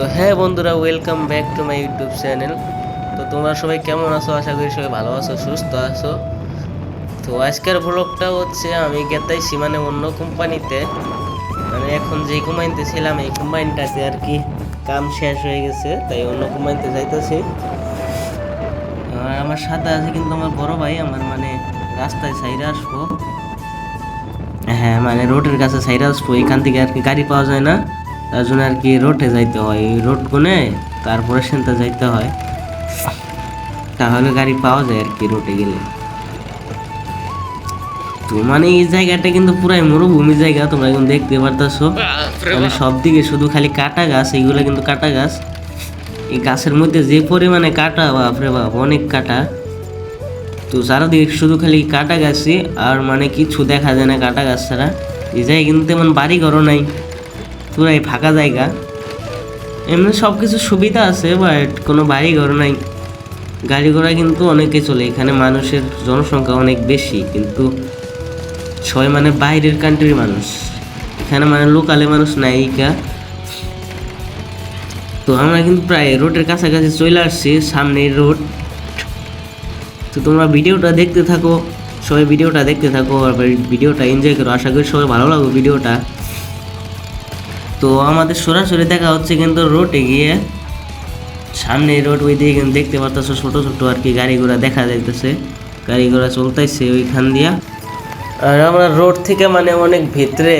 তো হ্যাঁ বন্ধুরা, welcome back to my YouTube channel. তো তোমরা সবাই কেমন আছো? আশা করি সবাই ভালো আছো, সুস্থ আছো। তো আজকের ব্লগটা হচ্ছে আমি গেতাইছি মানে অন্য কোম্পানিতে, মানে এখন যে কোম্পানিতে ছিলাম এই কোম্পানিটাতে আর কি কাম শেষ হয়ে গেছে, তাই অন্য কোম্পানিতে যাইতেছি। আর আমার সাথে আছে কিন্তু আমার বড় ভাই, আমার মানে রাস্তায় সাইডে আসবো, হ্যাঁ মানে রোডের কাছে সাইডে আসবো। এখান থেকে আর কি গাড়ি পাওয়া যায় না, তার জন্য আর কি রোডে যাইতে হয়, এই রোড কোনে তারপরে সেনতে যাইতে হয়, তাহলে গাড়ি পাওয়া যায় আর কি রোডে গেলে। তো মানে এই জায়গাটা কিন্তু পুরাই মরুভূমি জায়গা, তোমরা এখন দেখতে পারতেছো। মানে সব দিকে শুধু খালি কাটা গাছ, এইগুলো কিন্তু কাটা গাছ। এই গাছের মধ্যে যে পরিমাণে কাটা, বাপরে বাপ অনেক কাটা। তো চারদিকে শুধু খালি কাটা গাছই, আর মানে কিছু দেখা যায় না কাটা গাছ ছাড়া। এই জায়গায় কিন্তু তেমন বাড়ি ঘরও নাই, পুরাই ফাঁকা জায়গা। এমনি সব কিছু সুবিধা আছে, বাট কোনো বাড়ি ঘর নাই। গাড়ি ঘোড়া কিন্তু অনেকে চলে, এখানে মানুষের জনসংখ্যা অনেক বেশি, কিন্তু সবাই মানে বাইরের কান্ট্রির মানুষ, এখানে মানে লোকালে মানুষ নাই এইকা। তো আমরা কিন্তু প্রায় রোডের কাছাকাছি চলে আসছি, সামনের রোড। তো তোমরা ভিডিওটা দেখতে থাকো, সবাই ভিডিওটা দেখতে থাকো, আর ভিডিওটা এনজয় করো। আশা করি সবাই ভালো লাগবে ভিডিওটা। তো আমাদের সরাসরি দেখা হচ্ছে কিন্তু রোডে গিয়ে, সামনে রোড, ওই দিকে কিন্তু দেখতে পারতেছো ছোট ছোট আর কি গাড়ি ঘোড়া দেখা যাইতেছে, গাড়ি ঘোড়া চলতেছে ওইখান দিয়া। আর আমরা রোড থেকে মানে অনেক ভিতরে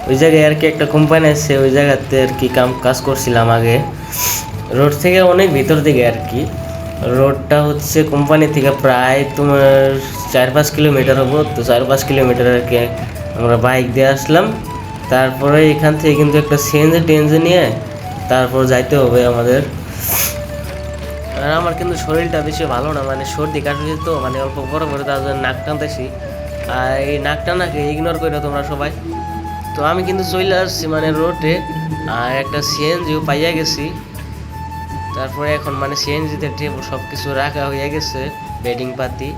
ওই জায়গায় আর কি একটা কোম্পানি আছে, ওই জায়গাতে আর কি কাজ করছিলাম আগে। রোড থেকে অনেক ভিতর দিকে আর কি, রোডটা হচ্ছে কোম্পানি থেকে প্রায় তোমার 4-5 কিলোমিটার হবো। তো 4-5 কিলোমিটার আর কি আমরা বাইক দিয়ে আসলাম। তারপরে এখান থেকে কিন্তু একটা সিএনজি টেনজি নিয়ে তারপর যাইতে হবে আমাদের। আর আমার কিন্তু শরীরটা বেশি ভালো না, মানে সর্দি কাশি তো মানে অল্প বড় বড়, তার জন্য নাক টানতেছি। আর এই নাক টানাকে ইগনোর করো তোমরা সবাই। তো আমি কিন্তু চলে আসছি মানে রোডে, আর একটা সিএনজিও পাইয়া গেছি। তারপরে এখন মানে সিএনজিতে সব কিছু রাখা হয়ে গেছে, বেডিং পাতি।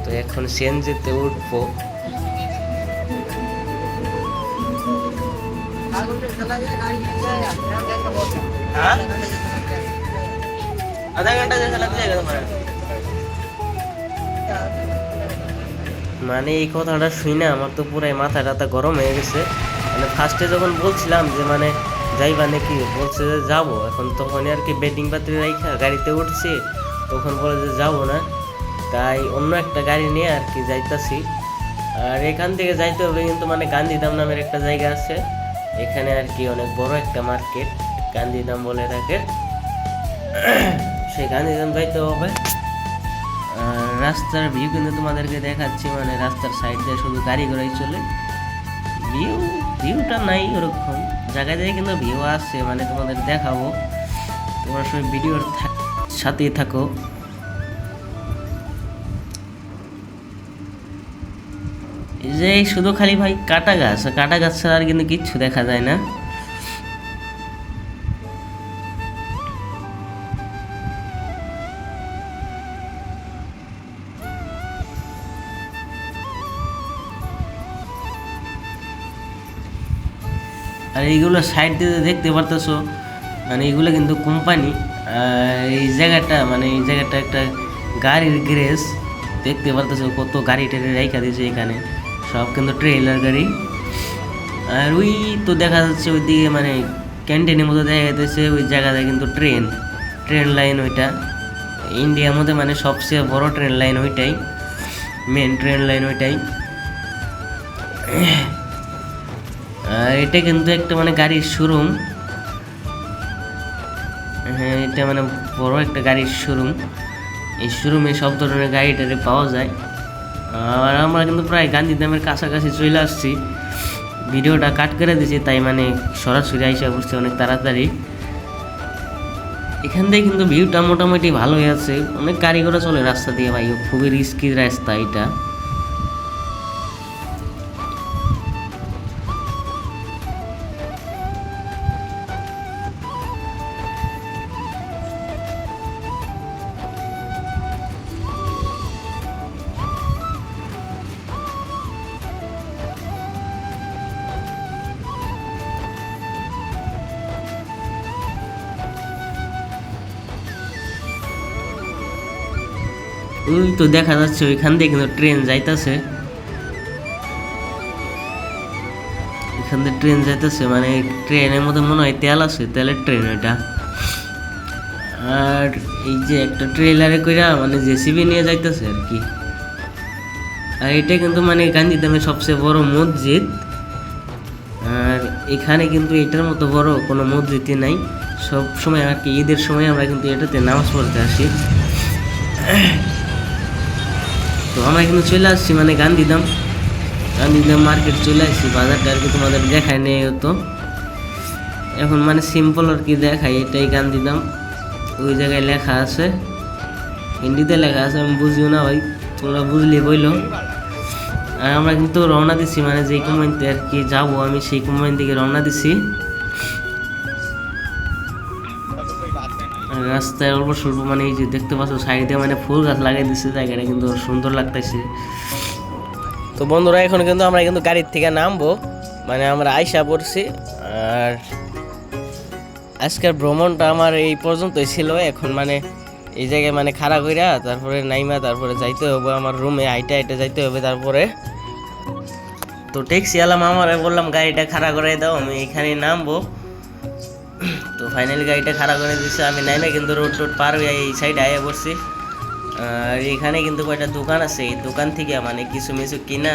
তো এখন সিএনজিতে উঠবো। আধা ঘন্টা মানে এই কথাটা শুনে আমার তো পুরাই মাথা টাথা গরম হয়ে গেছে। মানে ফার্স্টে যখন বলছিলাম যে মানে যাইবা নাকি, বলছে যে যাবো, এখন তখনই আর কি বেডিং পাত্রে রাইখা গাড়িতে উঠছি, তখন বলে যে যাবো না, তাই অন্য একটা গাড়ি নিয়ে আর কি যাইতাছি। আর এখান থেকে যাইতে হবে কিন্তু মানে গান্ধীধাম নামের একটা জায়গা আছে, এখানে আর কি অনেক বড় একটা মার্কেট, গান্ধীধাম বলে থাকে। সেই গান্ধীধাম যাইতে হবে। রাস্তার ভিউ কিন্তু তোমাদেরকে দেখাচ্ছি, মানে রাস্তার সাইড দিয়ে শুধু গাড়ি ঘোড়াই চলে। ভিউটা নাই ওরকম জায়গায় যায়, কিন্তু ভিউ আসছে, মানে তোমাদের দেখাবো। তোমরা সবাই ভিডিওর সাথেই থাকো। এই যে শুধু খালি ভাই কাটা গাছ, কাটা গাছ ছাড়া আর কিন্তু কিচ্ছু দেখা যায় না। আর এইগুলো সাইড দিয়ে দেখতে পারতেছো, মানে এইগুলো কিন্তু কোম্পানি। এই জায়গাটা মানে এই জায়গাটা একটা গাড়ির গ্যারেজ, দেখতে পারতেছো কত গাড়ি টেরে রাইখা দিয়েছে এখানে, সব কিন্তু ট্রেলার গাড়ি। আর ওই তো দেখা যাচ্ছে ওইদিকে মানে ক্যান্টিনের মতো দেখা যাচ্ছে, ওই জায়গাটা কিন্তু ট্রেন লাইন ওইটা ইন্ডিয়ার মধ্যে মানে সবচেয়ে বড় ট্রেন লাইন ওইটাই, মেন ট্রেন লাইন ওইটাই। আর এটা কিন্তু একটা মানে গাড়ির শোরুম, হ্যাঁ এটা মানে বড় একটা গাড়ির শোরুম। এই শোরুমে সব ধরনের গাড়ি টাড়ি পাওয়া যায়। আর আমরা কিন্তু প্রায় গান্ধীধামের কাছাকাছি চলে আসছি, ভিডিওটা কাট করে দিয়েছি, তাই মানে সরাসরি আইসা বসছে অনেক তাড়াতাড়ি। এখান থেকে কিন্তু ভিউটা মোটামুটি ভালোই আছে, অনেক গাড়ি ঘোড়া চলে রাস্তা দিয়ে ভাই, খুবই রিস্কি রাস্তা এটা। ওই তো দেখা যাচ্ছে ওইখান দিয়ে কিন্তু ট্রেন যাইতেছে, এখান দিয়ে ট্রেন যাইতেছে, মানে ট্রেনের মধ্যে মনে হয় তেল আছে, তেলের ট্রেন এটা। আর এই যে একটা ট্রেলারে কইরা মানে জেসিবি নিয়ে যাইতেছে আর কি। আর এটা কিন্তু মানে গান্ধীধামের সবচেয়ে বড় মসজিদ। আর এখানে কিন্তু এটার মতো বড় কোনো মসজিদই নাই। সব সময় আর কি ঈদের সময় আমরা কিন্তু এটাতে নামাজ পড়তে আসি। তো আমরা কিন্তু চলে আসছি মানে গান্ধীধাম মার্কেট চলে আসছি, বাজারটা আর কি তোমাদের দেখায় নেই হতো, এখন মানে সিম্পল আর কি দেখাই। এটাই গান্ধীধাম, ওই জায়গায় লেখা আছে, হিন্দিতে লেখা আছে, আমি বুঝিও না ভাই, তোমরা বুঝলে বইলো। আর আমরা কিন্তু রওনা দিচ্ছি, মানে যেই কোম্পানিতে আর কি যাবো আমি সেই কোম্পানি থেকে রওনা দিচ্ছি। রাস্তায় অল্প স্বল্প মানে এই যে দেখতে পাচ্ছ সাইডে মানে ফুল গাছ লাগাই দিচ্ছে, জায়গাটা কিন্তু সুন্দর লাগতেছে। তো বন্ধুরা এখন কিন্তু আমরা কিন্তু গাড়ির থেকে নামবো, মানে আমরা আইসা পড়ছি। আর আজকের ভ্রমণটা আমার এই পর্যন্তই ছিল। এখন মানে এই জায়গায় মানে খাড়া কইরা তারপরে নাইমা তারপরে যাইতে হবে আমার রুমে, আইটা যাইতে হবে। তারপরে তো ট্যাক্সি আলাম, আমার বললাম গাড়িটা খাড়া করে দাও, আমি এখানে নামবো। তো ফাইনালি গাড়িটা খাড়া করে দিচ্ছে, আমি নাইমে কিন্তু রোড পার হয়ে এই সাইডে আয়া পড়ছি। আর এখানে কিন্তু কয়টা দোকান আছে, এই দোকান থেকে মানে কিছু মিছু কিনা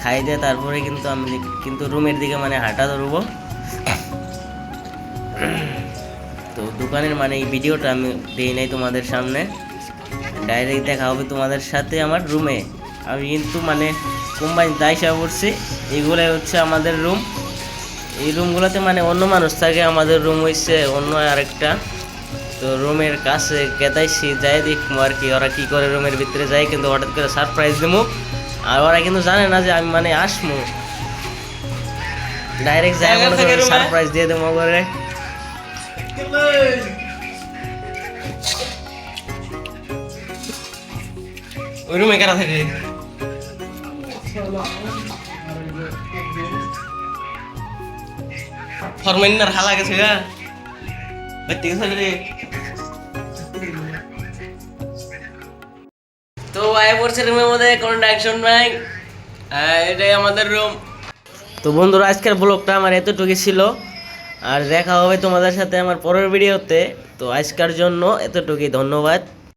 খাই দিয়ে তারপরে কিন্তু আমি কিন্তু রুমের দিকে মানে হাঁটা ধরবো। তো দোকানের মানে এই ভিডিওটা আমি দিই নাই তোমাদের সামনে, ডাইরেক্ট দেখা হবে তোমাদের সাথে আমার রুমে। আমি কিন্তু মানে কোম্পানিতে আইসা পড়ছি, এগুলাই হচ্ছে আমাদের রুম। এই রুমগুলোতে মানে অন্য মানুষ থাকে, আমাদের রুম হচ্ছে অন্য আরেকটা। তো রুমের কাছে গেতাইছি, যাই দেখবো আর কি ওরা কি করে রুমের ভিতরে যাই, কিন্তু হঠাৎ করে সারপ্রাইজ দেবো। আর ওরা কিন্তু জানে না যে আমি মানে আসবো, ডাইরেক্ট যাই মনে করে সারপ্রাইজ দিয়ে দেবো করে। ওই রুমে কারা থাকে? ফরমাইনার হালা গেছে গা বাতি গেছে রে। তো আয় পড়ছে রুমের মধ্যে, কোনো ডাকশন নাই, এটাই আমাদের রুম। তো বন্ধুরা আজকের ব্লগটা আমার এতটুকু ছিল, আর দেখা হবে তোমাদের সাথে আমার পরের ভিডিওতে। তো আজকের জন্য এতটুকুই, ধন্যবাদ।